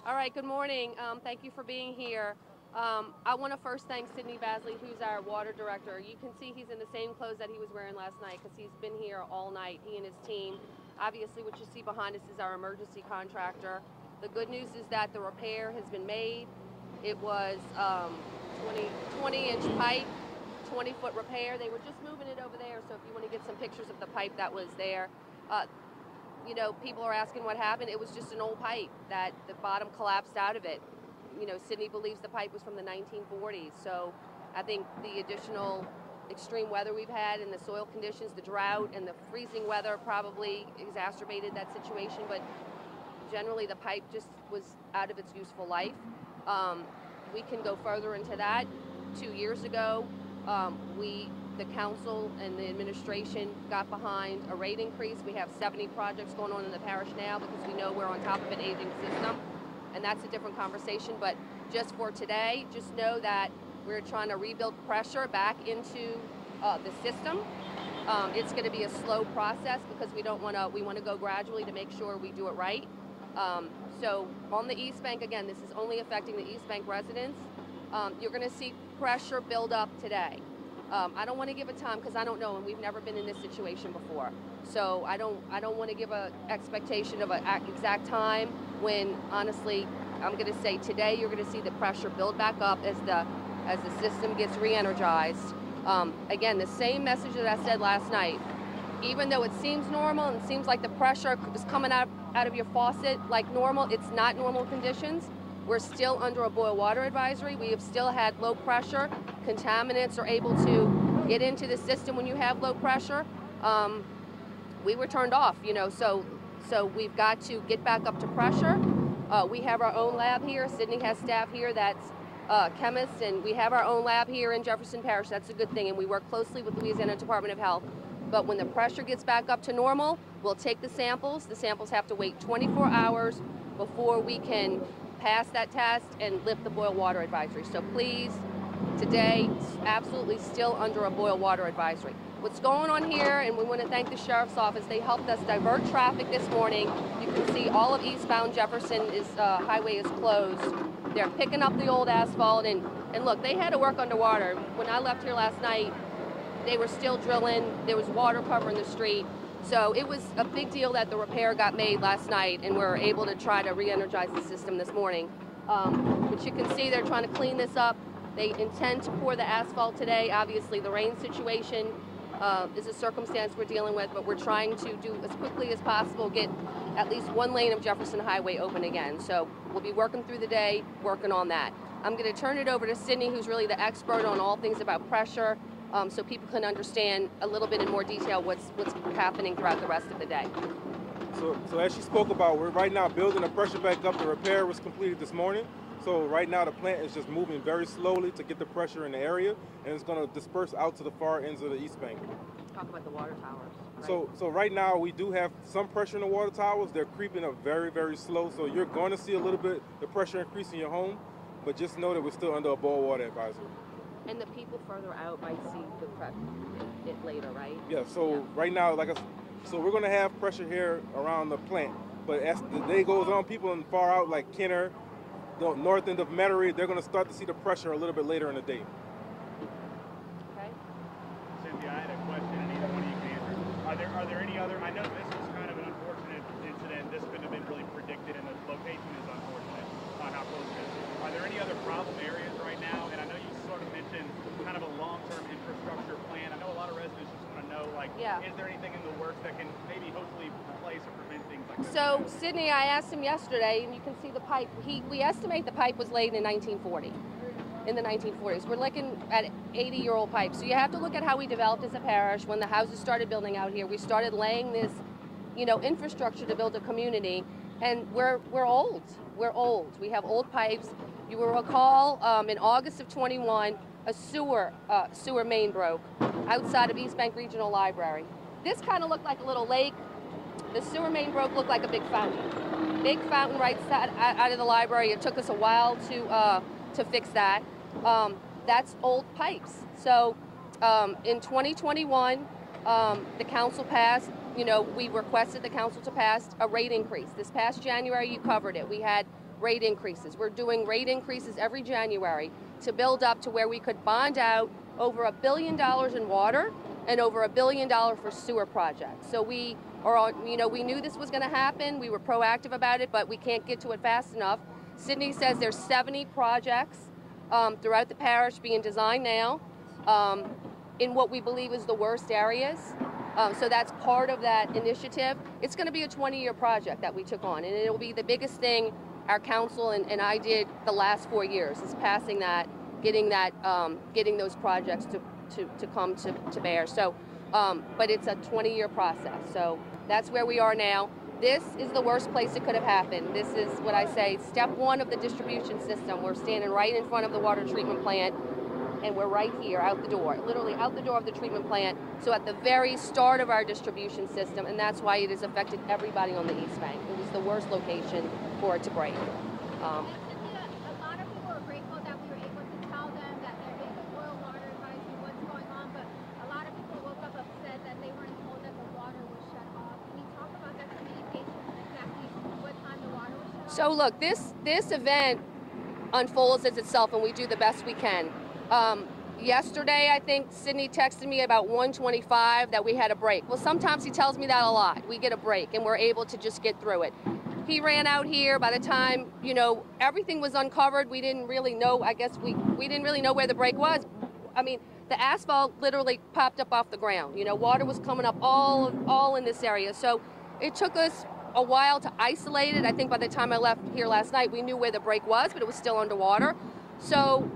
All right, good morning. Thank you for being here. I want to first thank Sidney Bazley, who's our water director. You can see he's in the same clothes that he was wearing last night because he's been here all night, he and his team. Obviously, what you see behind us is our emergency contractor. The good news is that the repair has been made. It was 20-inch pipe, 20-foot repair. They were just moving it over there, so if you want to get some pictures of the pipe that was there. You know, people are asking what happened. It was just an old pipe that the bottom collapsed out of it. You know, Sidney believes the pipe was from the 1940s. So I think the additional extreme weather we've had and the soil conditions, the drought and the freezing weather probably exacerbated that situation. But generally the pipe just was out of its useful life. We can go further into that. 2 years ago, the council and the administration got behind a rate increase. We have 70 projects going on in the parish now because we know we're on top of an aging system, and that's a different conversation. But just for today, just know that we're trying to rebuild pressure back into the system. It's going to be a slow process because we want to go gradually to make sure we do it right. So on the East Bank, again, this is only affecting the East Bank residents. You're going to see pressure build up today. I don't want to give a time because I don't know, and we've never been in this situation before. So I don't want to give an expectation of an exact time when, honestly, I'm going to say today you're going to see the pressure build back up as the system gets re-energized. Again, the same message that I said last night. Even though it seems normal and it seems like the pressure is coming out of your faucet like normal, it's not normal conditions. We're still under a boil water advisory. We have still had low pressure. Contaminants are able to get into the system when you have low pressure. We were turned off, you know, so we've got to get back up to pressure. We have our own lab here. Sidney has staff here that's chemists, and we have our own lab here in Jefferson Parish. That's a good thing, and we work closely with Louisiana Department of Health. But when the pressure gets back up to normal, we'll take the samples. The samples have to wait 24 hours before we can pass that test and lift the boil water advisory. So please, today, absolutely still under a boil water advisory. What's going on here, and we want to thank the Sheriff's Office, they helped us divert traffic this morning. You can see all of eastbound Jefferson highway is closed. They're picking up the old asphalt, and look, they had to work underwater. When I left here last night, they were still drilling. There was water covering the street. So it was a big deal that the repair got made last night, and we're able to try to re-energize the system this morning. But you can see they're trying to clean this up. They intend to pour the asphalt today. Obviously, the rain situation is a circumstance we're dealing with, but we're trying to do as quickly as possible, get at least one lane of Jefferson Highway open again. So we'll be working through the day, working on that. I'm going to turn it over to Sidney, who's really the expert on all things about pressure, so people can understand a little bit in more detail what's happening throughout the rest of the day. So as she spoke about, we're right now building the pressure back up. The repair was completed this morning. So right now the plant is just moving very slowly to get the pressure in the area, and it's going to disperse out to the far ends of the East Bank. Talk about the water towers. Right? So right now we do have some pressure in the water towers. They're creeping up very, very slow. So you're going to see a little bit the pressure increase in your home, but just know that we're still under a boil water advisory. And the people further out might see it later, right? Yeah, so right now, so we're going to have pressure here around the plant. But as the day goes on, people in far out like Kenner, the north end of Metairie, they're going to start to see the pressure a little bit later in the day. Okay. Cynthia, I had a question, and either one of you can answer. Are there any other, I know this was kind of an unfortunate incident. This couldn't have been really predicted, and the location is unfortunate on how close it is. Are there any other problem areas right now? And I know you sort of mentioned kind of a long-term infrastructure plan. I know a lot of residents just want to know, like, is there anything in the works that can maybe hopefully replace or prevent things like this? So, Sidney, I asked him yesterday, and you can see the pipe. We estimate the pipe was laid in 1940, in the 1940s. We're looking at 80-year-old pipes. So you have to look at how we developed as a parish. When the houses started building out here, we started laying this, you know, infrastructure to build a community. And we're old. We're old. We have old pipes. You will recall in August of 21, a sewer main broke outside of East Bank Regional Library. This kind of looked like a little lake. The sewer main broke, looked like a big fountain. Big fountain right out of the library. It took us a while to fix that. That's old pipes. So in 2021, the council passed, you know, we requested the council to pass a rate increase. This past January, you covered it. We had rate increases. We're doing rate increases every January to build up to where we could bond out over $1 billion in water and over $1 billion for sewer projects. So we are on, we knew this was going to happen. We were proactive about it, but we can't get to it fast enough. Sidney says there's 70 projects throughout the parish being designed now in what we believe is the worst areas. So that's part of that initiative. It's going to be a 20-year project that we took on, and it will be the biggest thing our council and I did the last 4 years, is passing that, getting those projects to come to bear. So, but it's a 20-year process. So that's where we are now. This is the worst place it could have happened. This is what I say, step one of the distribution system. We're standing right in front of the water treatment plant, and we're right here out the door, literally out the door of the treatment plant. So at the very start of our distribution system, and that's why it has affected everybody on the East Bank. It was the worst location for it to break. Cynthia, a lot of people are grateful that we were able to tell them that there is a boil water advisory, what's going on, but a lot of people woke up upset that they weren't told that the water was shut off. Can you talk about that communication and exactly what time the water was shut off? So look, this event unfolds as itself, and we do the best we can. Yesterday, I think Sidney texted me about 1:25 that we had a break. Well, sometimes he tells me that a lot. We get a break, and we're able to just get through it. He ran out here. By the time, everything was uncovered, we didn't really know, I guess we didn't really know where the break was. I mean, the asphalt literally popped up off the ground. Water was coming up all in this area. So it took us a while to isolate it. I think by the time I left here last night, we knew where the break was, but it was still underwater. So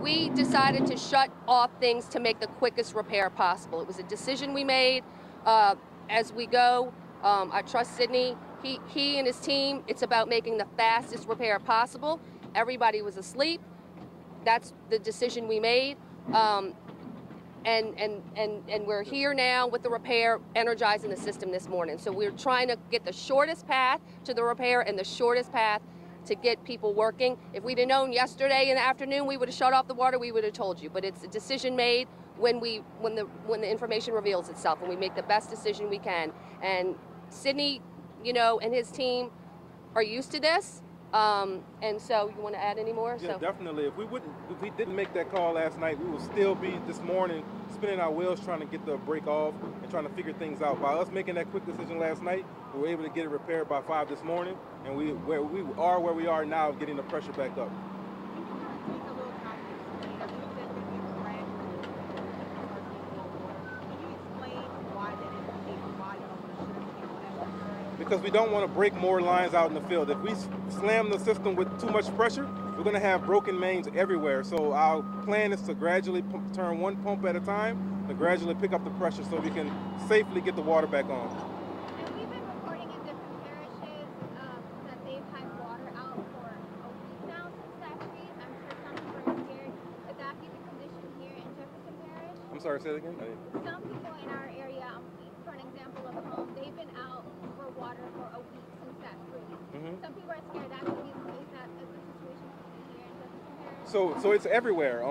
we decided to shut off things to make the quickest repair possible. It was a decision we made as we go. I trust Sidney. He and his team, it's about making the fastest repair possible. Everybody was asleep. That's the decision we made. And we're here now with the repair, energizing the system this morning. So we're trying to get the shortest path to the repair and the shortest path to get people working. If we'd have known yesterday in the afternoon we would have shut off the water, we would have told you. But it's a decision made when the information reveals itself, and we make the best decision we can. And Sidney, and his team are used to this. And so, you want to add any more? Yeah, definitely. If we didn't make that call last night, we would still be this morning spinning our wheels trying to get the break off and trying to figure things out. By us making that quick decision last night, we were able to get it repaired by 5 this morning, and where we are now, getting the pressure back up. Because we don't want to break more lines out in the field. If we slam the system with too much pressure, we're going to have broken mains everywhere. So our plan is to gradually turn one pump at a time, to gradually pick up the pressure so we can safely get the water back on. And we've been reporting in different parishes that they've had water out for a week now since that freeze. I'm sure some people are scared. Could that be the condition here in Jefferson Parish? I'm sorry, say that again? Some people in our area, for an example of home, they've been out for water for a week since that freeze. Some people are scared that could be the case, that the situation here in Jefferson Parish. So it's everywhere.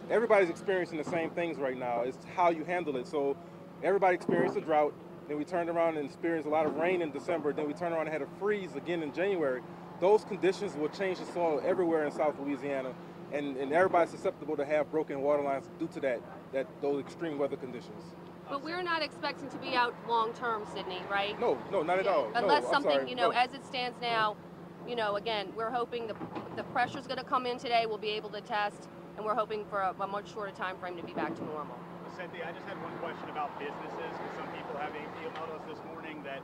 Everybody's experiencing the same things right now. It's how you handle it. So everybody experienced a drought, then we turned around and experienced a lot of rain in December, then we turned around and had a freeze again in January. Those conditions will change the soil everywhere in South Louisiana, and everybody's susceptible to have broken water lines due to those extreme weather conditions. But we're not expecting to be out long-term, Sidney, right? No, not at all. Unless no, something, as it stands now, again, we're hoping the pressure's going to come in today. We'll be able to test, and we're hoping for a much shorter time frame to be back to normal. Cynthia, I just had one question about businesses, because some people have emailed us this morning that,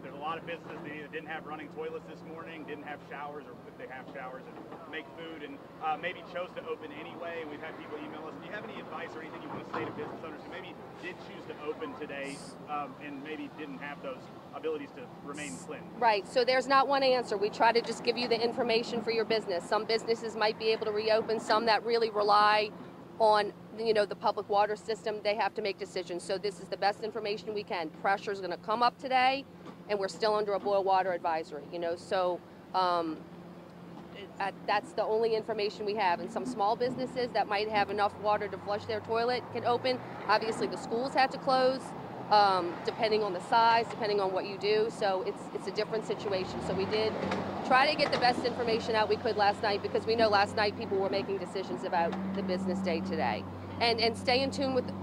there's a lot of businesses that either didn't have running toilets this morning, didn't have showers, or if they have showers and make food, and maybe chose to open anyway. We've had people email us. Do you have any advice or anything you want to say to business owners who maybe did choose to open today and maybe didn't have those abilities to remain clean? Right, so there's not one answer. We try to just give you the information for your business. Some businesses might be able to reopen, some that really rely on the public water system, they have to make decisions. So this is the best information we can. Pressure is going to come up today, and we're still under a boil water advisory. So that's the only information we have. And some small businesses that might have enough water to flush their toilet can open. Obviously, the schools had to close. depending on the size, depending on what you do. So it's a different situation. So we did try to get the best information out we could last night, because we know last night people were making decisions about the business day today. And stay in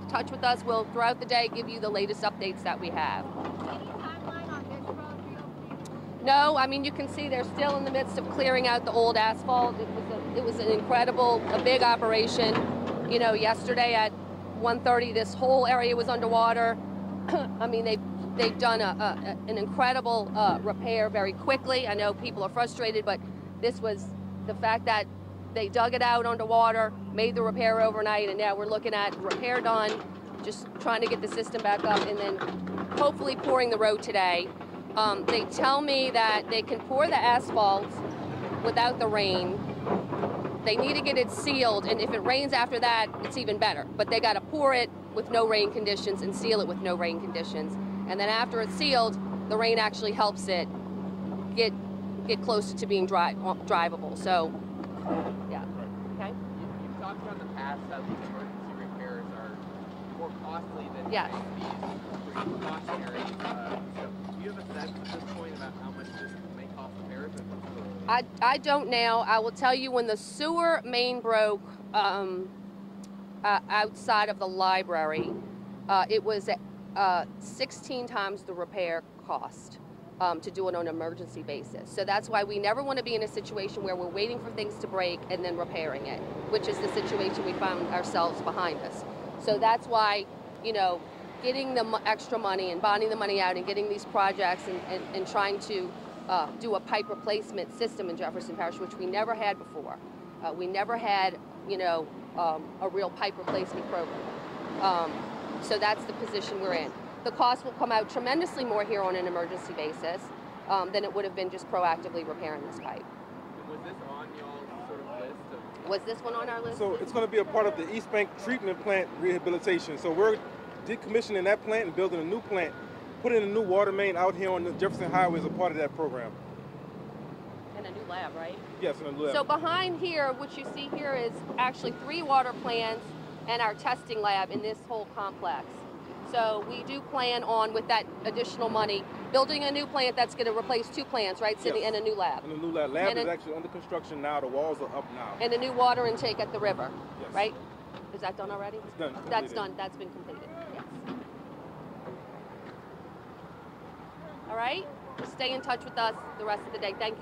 touch with us. We'll throughout the day give you the latest updates that we have. Any timeline on this road reopening? No, I mean, you can see they're still in the midst of clearing out the old asphalt. It was an incredible, a big operation. You know, yesterday at 1:30, this whole area was underwater. I mean, they've done an incredible repair very quickly. I know people are frustrated, but this was the fact that they dug it out underwater, made the repair overnight, and now we're looking at repair done, just trying to get the system back up, and then hopefully pouring the road today. They tell me that they can pour the asphalt without the rain. They need to get it sealed, and if it rains after that, it's even better. But they got to pour it with no rain conditions and seal it with no rain conditions. And then after it's sealed, the rain actually helps it get closer to being drivable. So, yeah. Okay. You've talked about in the past that these emergency repairs are more costly than Yes. these precautionary stuff. Do you have a sense at this point about how much this may cost the parish? I don't now. I will tell you, when the sewer main broke outside of the library, it was 16 times the repair cost to do it on an emergency basis. So that's why we never want to be in a situation where we're waiting for things to break and then repairing it, which is the situation we found ourselves behind us. So that's why, you know, getting the extra money and bonding the money out and getting these projects and trying to do a pipe replacement system in Jefferson Parish, which we never had before. We never had, you know, a real pipe replacement program. So that's the position we're in. The cost will come out tremendously more here on an emergency basis than it would have been just proactively repairing this pipe. Was this on y'all's sort of list of... Was this one on our list? So it's going to be a part of the East Bank treatment plant rehabilitation. So we're decommissioning that plant and building a new plant, putting a new water main out here on the Jefferson Highway as a part of that program. And a new lab, right? Yes, in a new lab. So behind here, what you see here is actually 3 water plants and our testing lab in this whole complex. So we do plan on, with that additional money, building a new plant that's going to replace 2 plants, right, Sidney, Yes. and a new lab. And the new lab is actually under construction now. The walls are up now. And a new water intake at the river, Yes. right? Is that done already? It's done. That's Completed. done. That's been completed. Yes. All right? Stay in touch with us the rest of the day. Thank you.